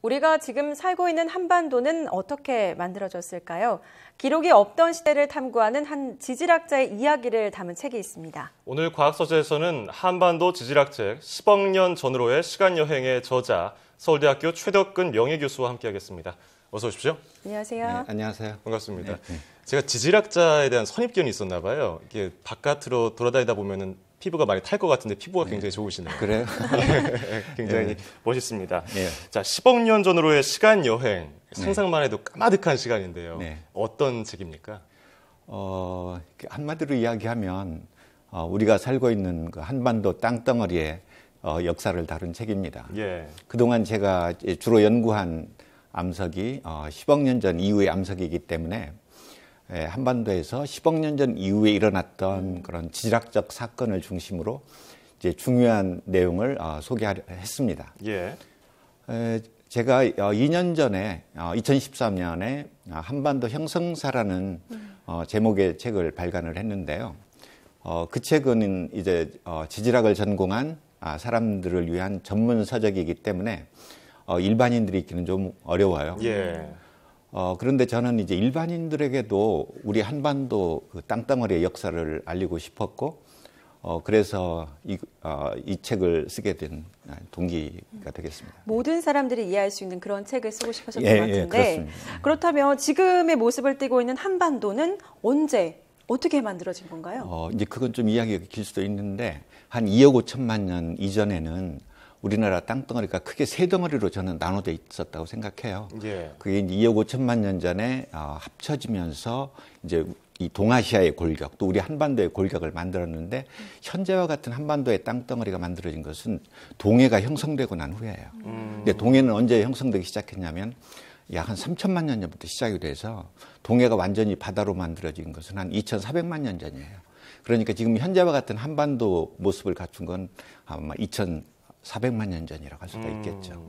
우리가 지금 살고 있는 한반도는 어떻게 만들어졌을까요? 기록이 없던 시대를 탐구하는 한 지질학자의 이야기를 담은 책이 있습니다. 오늘 과학서재에서는 한반도 지질학책 10억 년 전으로의 시간여행의 저자 서울대학교 최덕근 명예교수와 함께하겠습니다. 어서 오십시오. 안녕하세요. 네, 안녕하세요. 반갑습니다. 제가 지질학자에 대한 선입견이 있었나 봐요. 이게 바깥으로 돌아다니다 보면은 피부가 많이 탈 것 같은데 피부가 굉장히 좋으시네요. 그래요? 굉장히 멋있습니다. 네. 자, 10억 년 전으로의 시간 여행. 상상만 해도 까마득한 시간인데요. 네. 어떤 책입니까? 한마디로 이야기하면 우리가 살고 있는 그 한반도 땅덩어리의 역사를 다룬 책입니다. 예. 그동안 제가 주로 연구한 암석이 10억 년 전 이후의 암석이기 때문에 한반도에서 10억 년 전 이후에 일어났던 그런 지질학적 사건을 중심으로 이제 중요한 내용을 소개했습니다. 예. 제가 2년 전에 2013년에 한반도 형성사라는 제목의 책을 발간을 했는데요. 그 책은 이제 지질학을 전공한 사람들을 위한 전문 서적이기 때문에 일반인들이 읽기는 좀 어려워요. 예. 그런데 저는 이제 일반인들에게도 우리 한반도 그 땅덩어리의 역사를 알리고 싶었고, 그래서 이 책을 쓰게 된 동기가 되겠습니다. 모든 사람들이 이해할 수 있는 그런 책을 쓰고 싶으셨던 것 같은데, 그렇습니다. 그렇다면 지금의 모습을 띠고 있는 한반도는 언제, 어떻게 만들어진 건가요? 이제 그건 좀 이야기가 길 수도 있는데, 한 2억 5천만 년 이전에는 우리나라 땅덩어리가 크게 세 덩어리로 저는 나눠져 있었다고 생각해요. 예. 그게 이제 2억 5천만 년 전에 합쳐지면서 이제 이 동아시아의 골격, 또 우리 한반도의 골격을 만들었는데, 현재와 같은 한반도의 땅덩어리가 만들어진 것은 동해가 형성되고 난 후예요. 근데 동해는 언제 형성되기 시작했냐면 약 한 3천만 년 전부터 시작이 돼서 동해가 완전히 바다로 만들어진 것은 한 2,400만 년 전이에요. 그러니까 지금 현재와 같은 한반도 모습을 갖춘 건 아마 2,400만 년 전이라고 할 수가 있겠죠.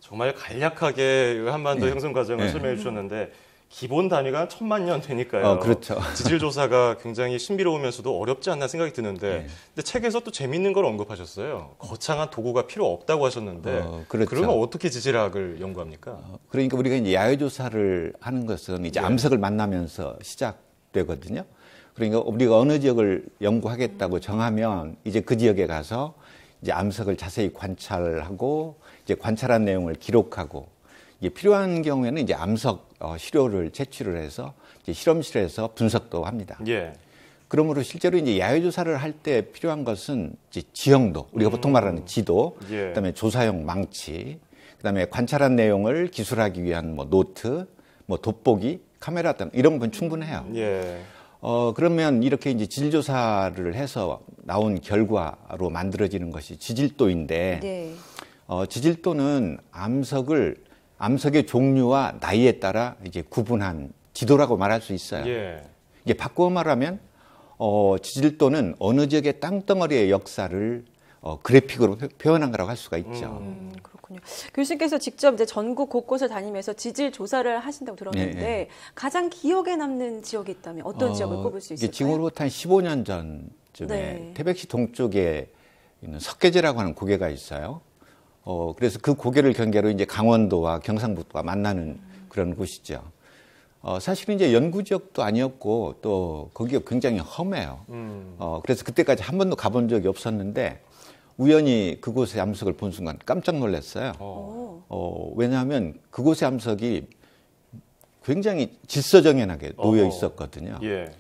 정말 간략하게 한반도 형성 과정을 설명해 주셨는데 기본 단위가 1,000만 년 되니까요. 그렇죠. 지질 조사가 굉장히 신비로우면서도 어렵지 않나 생각이 드는데, 근데 책에서 또 재밌는 걸 언급하셨어요. 거창한 도구가 필요 없다고 하셨는데, 그렇죠. 그러면 어떻게 지질학을 연구합니까? 그러니까 우리가 이제 야외 조사를 하는 것은 이제 암석을 만나면서 시작되거든요. 그러니까 우리가 어느 지역을 연구하겠다고 정하면 이제 그 지역에 가서 이제 암석을 자세히 관찰하고 이제 관찰한 내용을 기록하고, 이게 필요한 경우에는 이제 암석 시료를 채취를 해서 이제 실험실에서 분석도 합니다. 예. 그러므로 실제로 이제 야외 조사를 할 때 필요한 것은 이제 지형도, 우리가 보통 말하는 지도, 예. 그다음에 조사용 망치, 그다음에 관찰한 내용을 기술하기 위한 뭐 노트, 뭐 돋보기, 카메라 등 이런 건 충분해요. 예. 그러면 이렇게 이제 지질 조사를 해서 나온 결과로 만들어지는 것이 지질도인데, 네. 지질도는 암석의 종류와 나이에 따라 이제 구분한 지도라고 말할 수 있어요. 예. 이게 바꾸어 말하면 지질도는 어느 지역의 땅덩어리의 역사를 그래픽으로 표현한 거라고 할 수가 있죠. 그렇군요. 교수님께서 직접 이제 전국 곳곳을 다니면서 지질 조사를 하신다고 들었는데 가장 기억에 남는 지역이 있다면 어떤 지역을 꼽을 수 있을까요? 지금으로부터 한 15년 전쯤에 태백시 동쪽에 있는 석계제라고 하는 고개가 있어요. 그래서 그 고개를 경계로 이제 강원도와 경상북도가 만나는 그런 곳이죠. 사실은 이제 연구 지역도 아니었고 또 거기가 굉장히 험해요. 그래서 그때까지 한 번도 가본 적이 없었는데 우연히 그곳의 암석을 본 순간 깜짝 놀랐어요. 왜냐하면 그곳의 암석이 굉장히 질서정연하게 놓여 있었거든요. 예.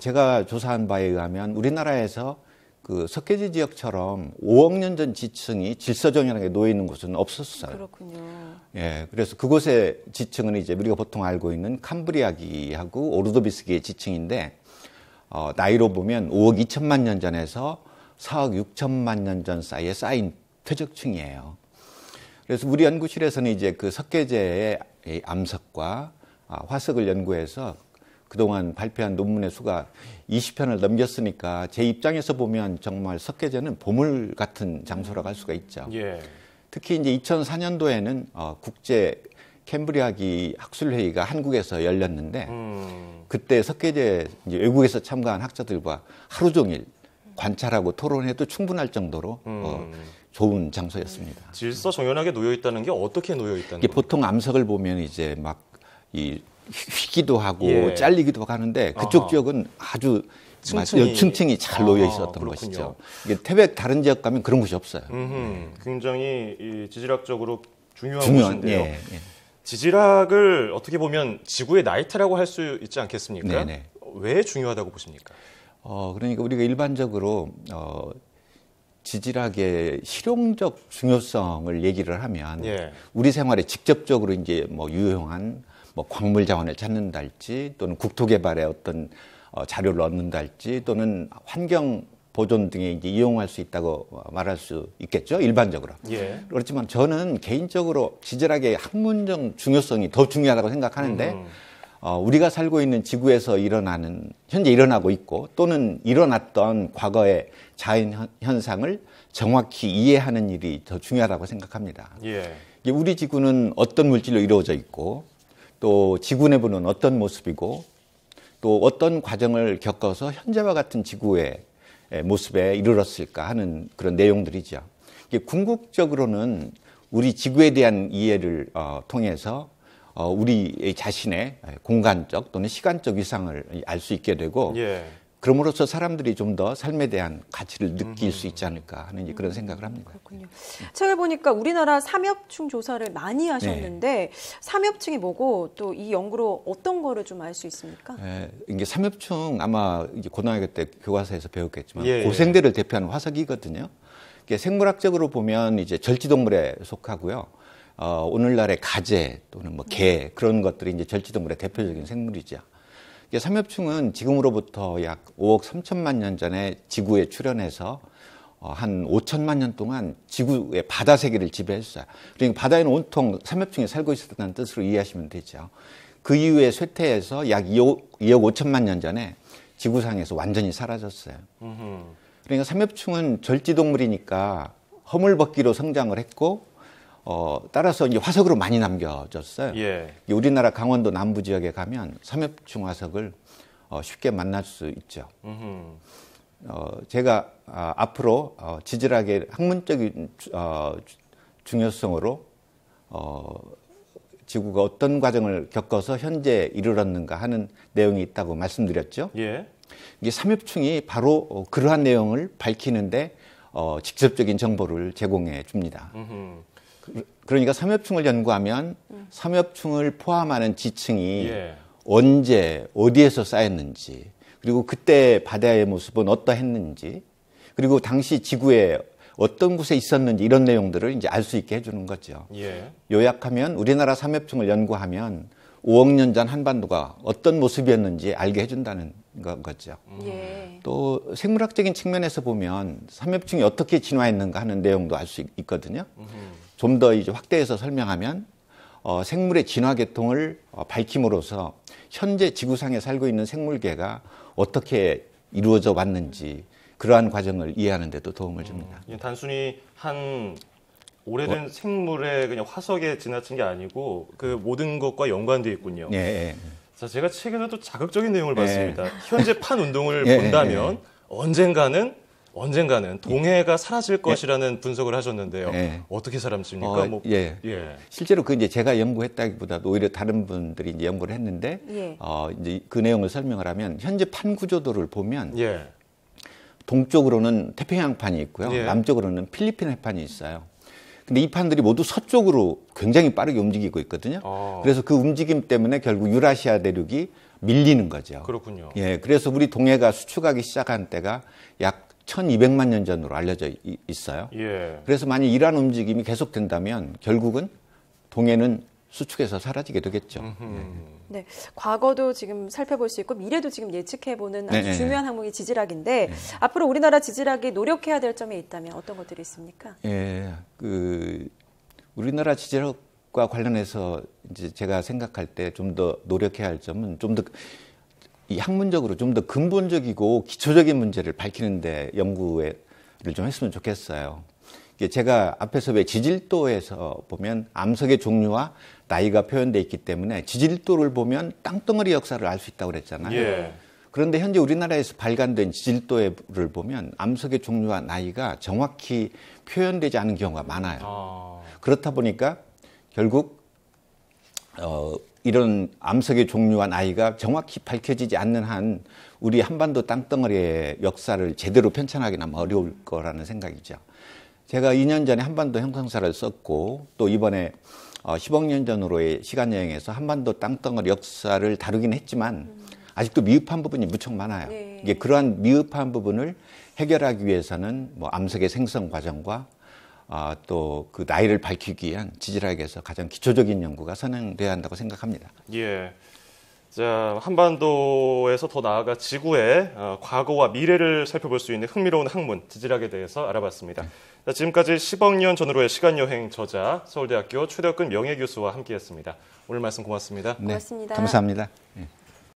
제가 조사한 바에 의하면 우리나라에서 그 석계지 지역처럼 5억 년 전 지층이 질서정연하게 놓여 있는 곳은 없었어요. 그렇군요. 예, 그래서 그곳의 지층은 이제 우리가 보통 알고 있는 캄브리아기하고 오르도비스기의 지층인데 나이로 보면 5억 2천만 년 전에서 4억 6천만 년 전 사이에 쌓인 퇴적층이에요. 그래서 우리 연구실에서는 이제 그 석계제의 암석과 화석을 연구해서 그동안 발표한 논문의 수가 20편을 넘겼으니까 제 입장에서 보면 정말 석계제는 보물 같은 장소라고 할 수가 있죠. 예. 특히 이제 2004년도에는 국제 캠브리아기 학술회의가 한국에서 열렸는데 그때 석계제 이제 외국에서 참가한 학자들과 하루 종일 관찰하고 토론해도 충분할 정도로 좋은 장소였습니다. 질서 정연하게 놓여 있다는 게 어떻게 놓여 있다는 이게 겁니까? 보통 암석을 보면 이제 막 이 휘기도 하고 예. 잘리기도 하는데 그쪽 아하. 지역은 아주 층층이. 층층이 잘 놓여 아, 있었던 그렇군요. 것이죠. 이게 태백 다른 지역 가면 그런 곳이 없어요. 굉장히 이 지질학적으로 중요한 중요한 곳인데요. 예. 지질학을 어떻게 보면 지구의 나이트라고 할 수 있지 않겠습니까? 네네. 왜 중요하다고 보십니까? 그러니까 우리가 일반적으로 지질학의 실용적 중요성을 얘기를 하면 예. 우리 생활에 직접적으로 이제 뭐 유용한 뭐 광물 자원을 찾는달지 또는 국토 개발에 어떤 자료를 얻는달지 또는 환경 보존 등에 이제 이용할 수 있다고 말할 수 있겠죠, 일반적으로. 예. 그렇지만 저는 개인적으로 지질학의 학문적 중요성이 더 중요하다고 생각하는데 우리가 살고 있는 지구에서 현재 일어나고 있고 또는 일어났던 과거의 자연 현상을 정확히 이해하는 일이 더 중요하다고 생각합니다. 예. 우리 지구는 어떤 물질로 이루어져 있고 또 지구 내부는 어떤 모습이고 또 어떤 과정을 겪어서 현재와 같은 지구의 모습에 이르렀을까 하는 그런 내용들이죠. 궁극적으로는 우리 지구에 대한 이해를 통해서 우리 자신의 공간적 또는 시간적 위상을 알 수 있게 되고 예. 그럼으로써 사람들이 좀 더 삶에 대한 가치를 느낄 수 있지 않을까 하는 그런 생각을 합니다. 그렇군요. 책을 보니까 우리나라 삼엽충 조사를 많이 하셨는데 삼엽충이 뭐고 또 이 연구로 어떤 거를 좀 알 수 있습니까? 이게 삼엽충 아마 이제 고등학교 때 교과서에서 배웠겠지만 예, 고생대를 대표하는 화석이거든요. 이게 생물학적으로 보면 이제 절지동물에 속하고요. 오늘날의 가재 또는 뭐 개 그런 것들이 이제 절지동물의 대표적인 생물이죠. 삼엽충은 지금으로부터 약 5억 3천만 년 전에 지구에 출현해서 한 5천만 년 동안 지구의 바다 세계를 지배했어요. 그러니까 바다에는 온통 삼엽충이 살고 있었다는 뜻으로 이해하시면 되죠. 그 이후에 쇠퇴해서 약 2억 5천만 년 전에 지구상에서 완전히 사라졌어요. 그러니까 삼엽충은 절지동물이니까 허물벗기로 성장을 했고 따라서 이제 화석으로 많이 남겨졌어요. 예. 우리나라 강원도 남부 지역에 가면 삼엽충 화석을 쉽게 만날 수 있죠. 제가 앞으로 지질학의 학문적인 중요성으로 지구가 어떤 과정을 겪어서 현재 이르렀는가 하는 내용이 있다고 말씀드렸죠. 예. 이게 삼엽충이 바로 그러한 내용을 밝히는데 직접적인 정보를 제공해 줍니다. 그러니까 삼엽충을 연구하면 삼엽충을 포함하는 지층이 언제 어디에서 쌓였는지 그리고 그때 바다의 모습은 어떠했는지 그리고 당시 지구에 어떤 곳에 있었는지 이런 내용들을 이제 알 수 있게 해주는 거죠. 요약하면 우리나라 삼엽충을 연구하면 5억 년 전 한반도가 어떤 모습이었는지 알게 해준다는 거죠. 또 생물학적인 측면에서 보면 삼엽충이 어떻게 진화했는가 하는 내용도 알 수 있거든요. 좀 더 이제 확대해서 설명하면 생물의 진화 계통을 밝힘으로써 현재 지구상에 살고 있는 생물계가 어떻게 이루어져 왔는지 그러한 과정을 이해하는 데도 도움을 줍니다. 단순히 한 오래된 생물의 그냥 화석에 지나친 게 아니고 그 모든 것과 연관되어 있군요. 자, 제가 책에서 또 자극적인 내용을 봤습니다. 현재 판 운동을 본다면 언젠가는 동해가 사라질 것이라는 분석을 하셨는데요. 어떻게 사라집니까? 실제로 그 이제 제가 연구했다기보다도 오히려 다른 분들이 이제 연구를 했는데 이제 그 내용을 설명을 하면 현재 판 구조도를 보면 동쪽으로는 태평양판이 있고요. 남쪽으로는 필리핀 해판이 있어요. 근데 이 판들이 모두 서쪽으로 굉장히 빠르게 움직이고 있거든요. 그래서 그 움직임 때문에 결국 유라시아 대륙이 밀리는 거죠. 그렇군요. 그래서 우리 동해가 수축하기 시작한 때가 약 1200만 년 전으로 알려져 있어요. 그래서 만약 이러한 움직임이 계속된다면 결국은 동해는 수축해서 사라지게 되겠죠. 네, 과거도 지금 살펴볼 수 있고 미래도 지금 예측해보는 아주 중요한 항목이 지질학인데 앞으로 우리나라 지질학이 노력해야 될 점이 있다면 어떤 것들이 있습니까? 우리나라 지질학과 관련해서 이제 제가 생각할 때 좀 더 노력해야 할 점은 좀 더 이 학문적으로 좀 더 근본적이고 기초적인 문제를 밝히는데 연구를 좀 했으면 좋겠어요. 제가 앞에서 왜 지질도에서 보면 암석의 종류와 나이가 표현되어 있기 때문에 지질도를 보면 땅덩어리 역사를 알 수 있다고 그랬잖아요. 그런데 현재 우리나라에서 발간된 지질도를 보면 암석의 종류와 나이가 정확히 표현되지 않은 경우가 많아요. 그렇다 보니까 결국 이런 암석의 종류와 나이가 정확히 밝혀지지 않는 한 우리 한반도 땅덩어리의 역사를 제대로 편찬하기는 어려울 거라는 생각이죠. 제가 2년 전에 한반도 형성사를 썼고 또 이번에 10억 년 전으로의 시간여행에서 한반도 땅덩어리 역사를 다루긴 했지만 아직도 미흡한 부분이 무척 많아요. 네. 이게 그러한 미흡한 부분을 해결하기 위해서는 뭐 암석의 생성 과정과 또 그 나이를 밝히기 위한 지질학에서 가장 기초적인 연구가 선행돼야 한다고 생각합니다. 예. 자, 한반도에서 더 나아가 지구의 과거와 미래를 살펴볼 수 있는 흥미로운 학문, 지질학에 대해서 알아봤습니다. 자, 지금까지 10억 년 전으로의 시간여행 저자, 서울대학교 최덕근 명예교수와 함께했습니다. 오늘 말씀 고맙습니다. 고맙습니다. 네, 감사합니다. 네.